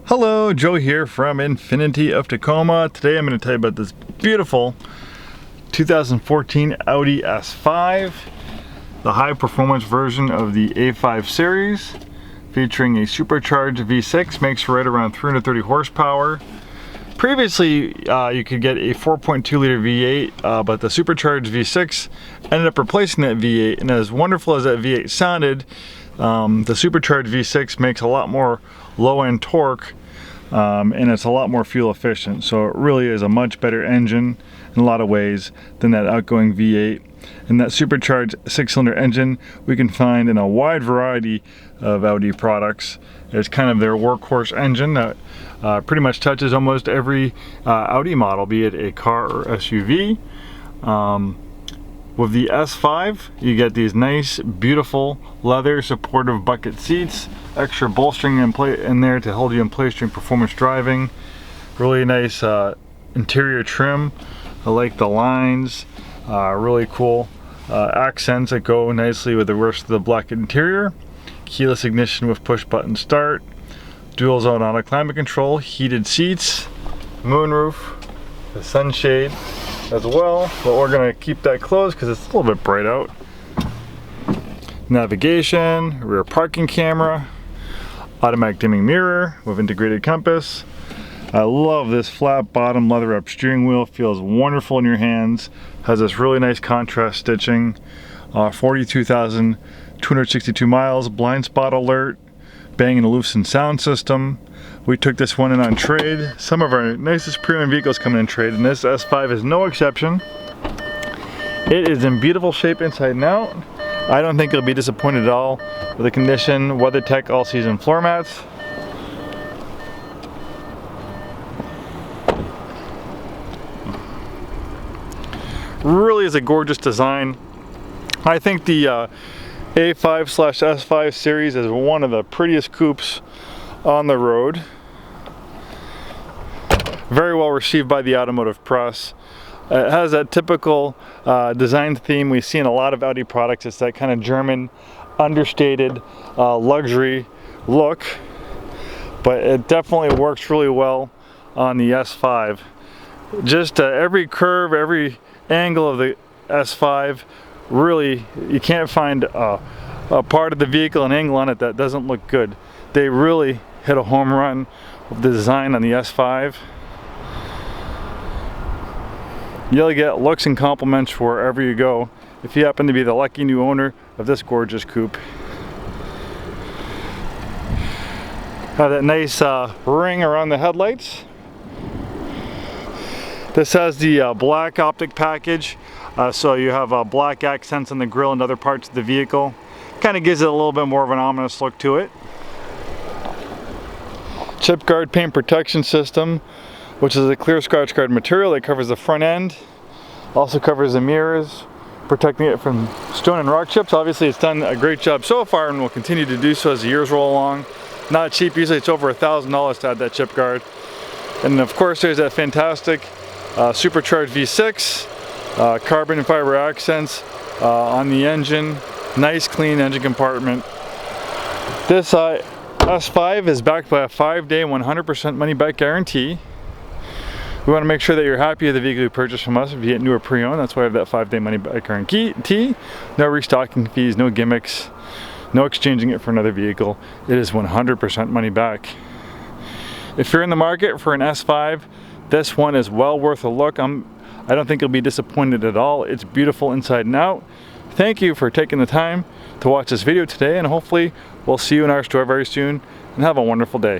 Hello, Joe here from Infinity of Tacoma. Today I'm going to tell you about this beautiful 2014 Audi S5, the high performance version of the A5 series, featuring a supercharged V6, makes right around 330 horsepower. Previously, you could get a 4.2 liter V8, but the supercharged V6 ended up replacing that V8, and as wonderful as that V8 sounded, the supercharged V6 makes a lot more low-end torque, and it's a lot more fuel efficient. So it really is a much better engine in a lot of ways than that outgoing V8. And that supercharged 6-cylinder engine we can find in a wide variety of Audi products. It's kind of their workhorse engine that pretty much touches almost every Audi model, be it a car or SUV. With the S5, you get these nice, beautiful, leather supportive bucket seats, extra bolstering in there to hold you in place during performance driving. Really nice interior trim. I like the lines, really cool accents that go nicely with the rest of the black interior. Keyless ignition with push button start, dual zone auto climate control, heated seats, moonroof, the sunshade as well, but we're going to keep that closed because it's a little bit bright out. Navigation, rear parking camera, automatic dimming mirror with integrated compass. I love this flat bottom leather wrapped steering wheel, feels wonderful in your hands, has this really nice contrast stitching, 42,262 miles, blind spot alert, Bang & Olufsen sound system. We took this one in on trade. Some of our nicest premium vehicles come in trade, and this S5 is no exception. It is in beautiful shape inside and out. I don't think you'll be disappointed at all with the condition. WeatherTech all-season floor mats. Really is a gorgeous design. I think the A5/S5 series is one of the prettiest coupes on the road. Very well received by the automotive press. It has that typical design theme we see in a lot of Audi products. It's that kind of German, understated luxury look, but it definitely works really well on the S5. Just every curve, every angle of the S5, really, you can't find a part of the vehicle, an angle on it that doesn't look good. They really hit a home run with the design on the S5. You'll get looks and compliments wherever you go if you happen to be the lucky new owner of this gorgeous coupe. Have that nice ring around the headlights. This has the black optic package, so you have black accents on the grille and other parts of the vehicle. Kind of gives it a little bit more of an ominous look to it. Chip guard paint protection system, which is a clear scratch guard material that covers the front end. Also covers the mirrors, protecting it from stone and rock chips. Obviously it's done a great job so far and will continue to do so as the years roll along. Not cheap, usually it's over $1,000 to add that chip guard. And of course there's that fantastic supercharged V6, carbon fiber accents on the engine. Nice clean engine compartment. This S5 is backed by a 5-day 100% money back guarantee. We want to make sure that you're happy with the vehicle you purchased from us if you get new or pre-owned. That's why we have that 5-day money back guarantee. No restocking fees, no gimmicks, no exchanging it for another vehicle. It is 100% money back. If you're in the market for an S5, this one is well worth a look. I don't think you'll be disappointed at all. It's beautiful inside and out. Thank you for taking the time to watch this video today, and hopefully we'll see you in our store very soon, and have a wonderful day.